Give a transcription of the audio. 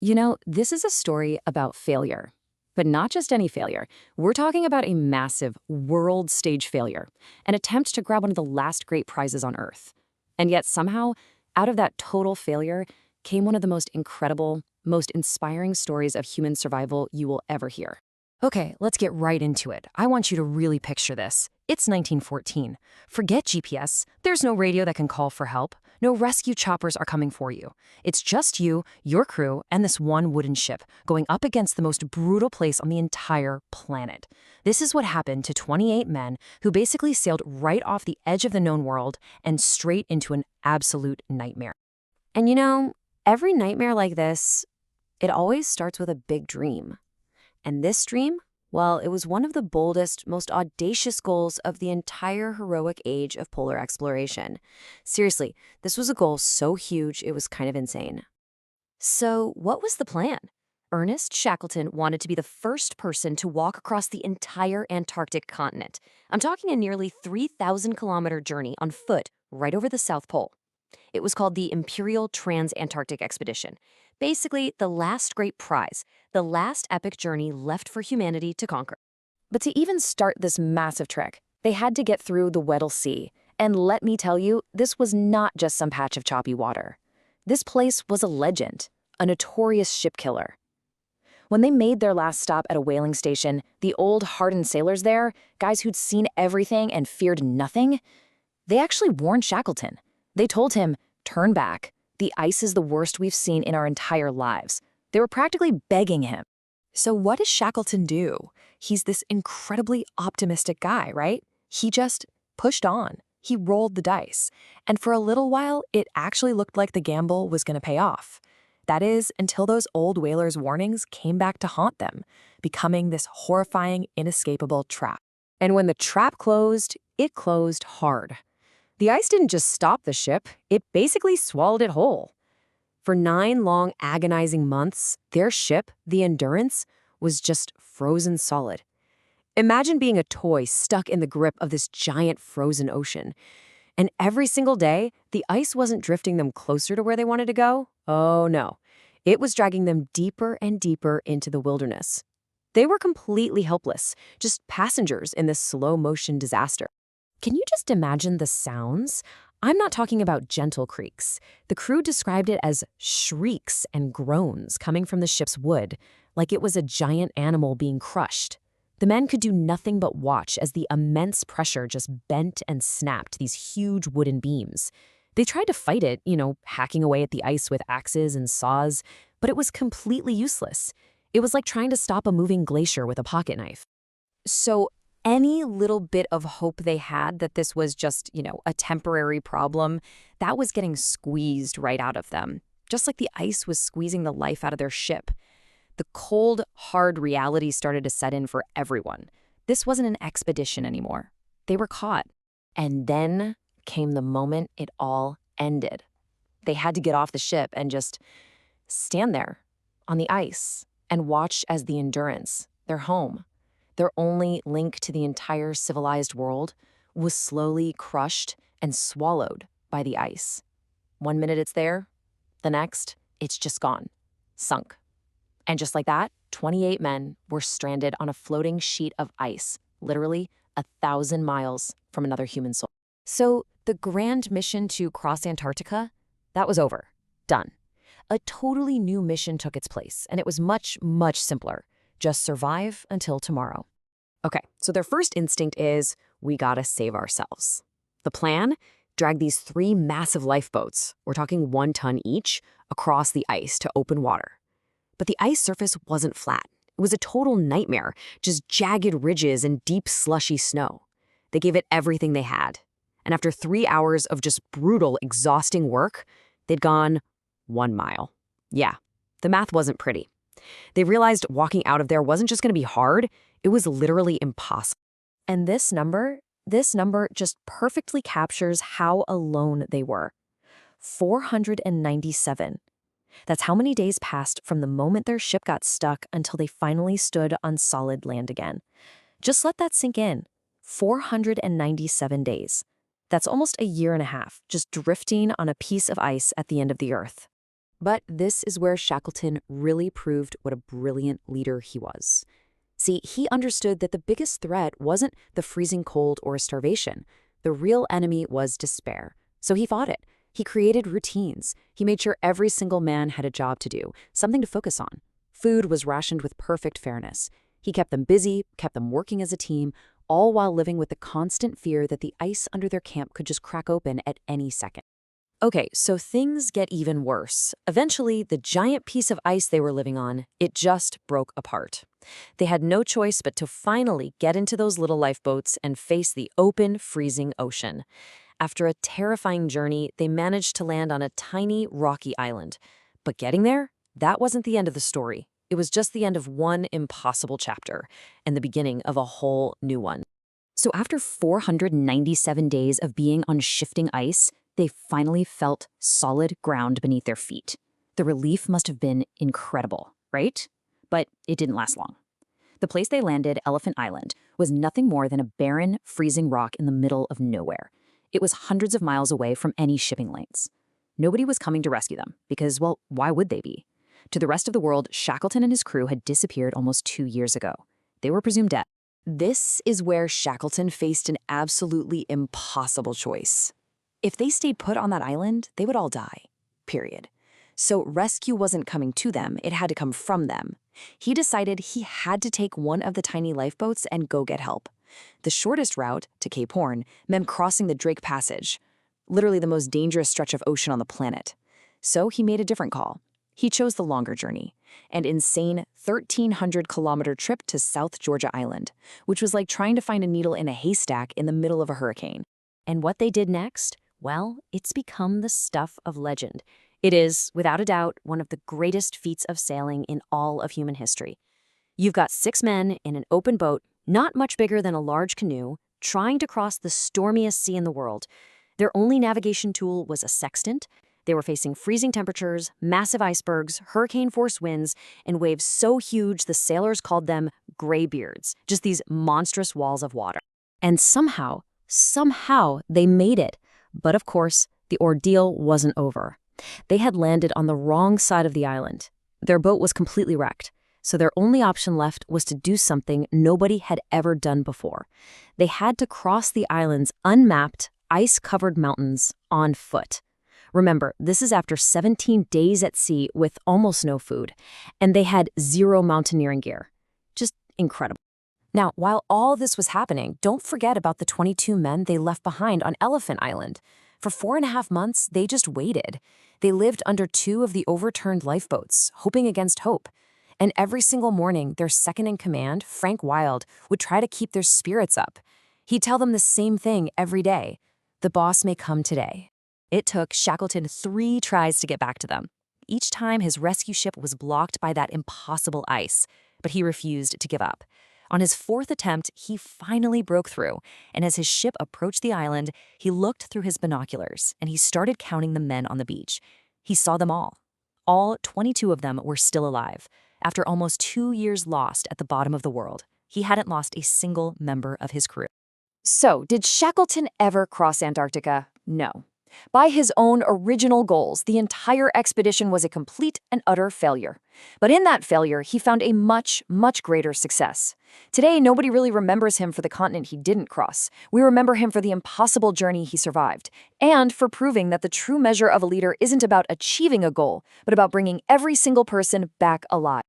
This is a story about failure. But not just any failure. We're talking about a massive world stage failure, an attempt to grab one of the last great prizes on Earth. And yet somehow, out of that total failure came one of the most incredible, most inspiring stories of human survival you will ever hear. Okay, let's get right into it. I want you to really picture this. It's 1914. Forget GPS. There's no radio that can call for help. No rescue choppers are coming for you. It's just you, your crew, and this one wooden ship going up against the most brutal place on the entire planet. This is what happened to 28 men who basically sailed right off the edge of the known world and straight into an absolute nightmare. And every nightmare like this, it always starts with a big dream. And this dream, well, it was one of the boldest, most audacious goals of the entire heroic age of polar exploration. Seriously, this was a goal so huge it was kind of insane. So what was the plan? Ernest Shackleton wanted to be the first person to walk across the entire Antarctic continent. I'm talking a nearly 3,000-kilometer journey on foot right over the South Pole. It was called the Imperial Trans-Antarctic Expedition. Basically, the last great prize, the last epic journey left for humanity to conquer. But to even start this massive trek, they had to get through the Weddell Sea. And let me tell you, this was not just some patch of choppy water. This place was a legend, a notorious ship killer. When they made their last stop at a whaling station, the old hardened sailors there, guys who'd seen everything and feared nothing, they actually warned Shackleton. They told him, turn back. The ice is the worst we've seen in our entire lives. They were practically begging him. So what does Shackleton do? He's this incredibly optimistic guy, right? He just pushed on. He rolled the dice. And for a little while, it actually looked like the gamble was going to pay off. That is, until those old whalers' warnings came back to haunt them, becoming this horrifying, inescapable trap. And when the trap closed, it closed hard. The ice didn't just stop the ship, it basically swallowed it whole. For 9 long, agonizing months, their ship, the Endurance, was just frozen solid. Imagine being a toy stuck in the grip of this giant frozen ocean. And every single day, the ice wasn't drifting them closer to where they wanted to go. Oh no, it was dragging them deeper and deeper into the wilderness. They were completely helpless, just passengers in this slow-motion disaster. Can you just imagine the sounds? I'm not talking about gentle creaks. The crew described it as shrieks and groans coming from the ship's wood, like it was a giant animal being crushed. The men could do nothing but watch as the immense pressure just bent and snapped these huge wooden beams. They tried to fight it, hacking away at the ice with axes and saws, but it was completely useless. It was like trying to stop a moving glacier with a pocket knife. So any little bit of hope they had that this was just, a temporary problem, that was getting squeezed right out of them, just like the ice was squeezing the life out of their ship. The cold, hard reality started to set in for everyone. This wasn't an expedition anymore. They were caught. And then came the moment it all ended. They had to get off the ship and just stand there on the ice and watch as the Endurance, their home, their only link to the entire civilized world, was slowly crushed and swallowed by the ice. 1 minute it's there, the next, it's just gone, sunk. And just like that, 28 men were stranded on a floating sheet of ice, literally 1,000 miles from another human soul. So the grand mission to cross Antarctica, that was over, done. A totally new mission took its place, and it was much, much simpler. Just survive until tomorrow. Okay, so their first instinct is, we gotta save ourselves. The plan? Drag these 3 massive lifeboats, we're talking 1 ton each, across the ice to open water. But the ice surface wasn't flat. It was a total nightmare, just jagged ridges and deep slushy snow. They gave it everything they had. And after 3 hours of just brutal, exhausting work, they'd gone 1 mile. Yeah, the math wasn't pretty. They realized walking out of there wasn't just going to be hard, it was literally impossible. And this number just perfectly captures how alone they were. 497. That's how many days passed from the moment their ship got stuck until they finally stood on solid land again. Just let that sink in. 497 days. That's almost a year and a half, just drifting on a piece of ice at the end of the earth. But this is where Shackleton really proved what a brilliant leader he was. See, he understood that the biggest threat wasn't the freezing cold or starvation. The real enemy was despair. So he fought it. He created routines. He made sure every single man had a job to do, something to focus on. Food was rationed with perfect fairness. He kept them busy, kept them working as a team, all while living with the constant fear that the ice under their camp could just crack open at any second. Okay, so things get even worse. Eventually, the giant piece of ice they were living on, it just broke apart. They had no choice but to finally get into those little lifeboats and face the open, freezing ocean. After a terrifying journey, they managed to land on a tiny, rocky island. But getting there, that wasn't the end of the story. It was just the end of one impossible chapter and the beginning of a whole new one. So after 497 days of being on shifting ice, they finally felt solid ground beneath their feet. The relief must have been incredible, right? But it didn't last long. The place they landed, Elephant Island, was nothing more than a barren, freezing rock in the middle of nowhere. It was hundreds of miles away from any shipping lanes. Nobody was coming to rescue them because, well, why would they be? To the rest of the world, Shackleton and his crew had disappeared almost 2 years ago. They were presumed dead. This is where Shackleton faced an absolutely impossible choice. If they stayed put on that island, they would all die. Period. So rescue wasn't coming to them, it had to come from them. He decided he had to take one of the tiny lifeboats and go get help. The shortest route, to Cape Horn, meant crossing the Drake Passage, literally the most dangerous stretch of ocean on the planet. So he made a different call. He chose the longer journey, an insane 1,300-kilometer trip to South Georgia Island, which was like trying to find a needle in a haystack in the middle of a hurricane. And what they did next? Well, it's become the stuff of legend. It is, without a doubt, one of the greatest feats of sailing in all of human history. You've got 6 men in an open boat, not much bigger than a large canoe, trying to cross the stormiest sea in the world. Their only navigation tool was a sextant. They were facing freezing temperatures, massive icebergs, hurricane-force winds, and waves so huge the sailors called them graybeards, just these monstrous walls of water. And somehow they made it. But of course, the ordeal wasn't over. They had landed on the wrong side of the island. Their boat was completely wrecked, so their only option left was to do something nobody had ever done before. They had to cross the island's unmapped, ice-covered mountains on foot. Remember, this is after 17 days at sea with almost no food, and they had 0 mountaineering gear. Just incredible. Now, while all this was happening, don't forget about the 22 men they left behind on Elephant Island. For 4.5 months, they just waited. They lived under 2 of the overturned lifeboats, hoping against hope. And every single morning, their second-in-command, Frank Wild, would try to keep their spirits up. He'd tell them the same thing every day. The boss may come today. It took Shackleton 3 tries to get back to them. Each time, his rescue ship was blocked by that impossible ice, but he refused to give up. On his 4th attempt, he finally broke through, and as his ship approached the island, he looked through his binoculars, and he started counting the men on the beach. He saw them all. All 22 of them were still alive. After almost 2 years lost at the bottom of the world, he hadn't lost a single member of his crew. So, did Shackleton ever cross Antarctica? No. By his own original goals, the entire expedition was a complete and utter failure. But in that failure, he found a much, much greater success. Today, nobody really remembers him for the continent he didn't cross. We remember him for the impossible journey he survived, and for proving that the true measure of a leader isn't about achieving a goal, but about bringing every single person back alive.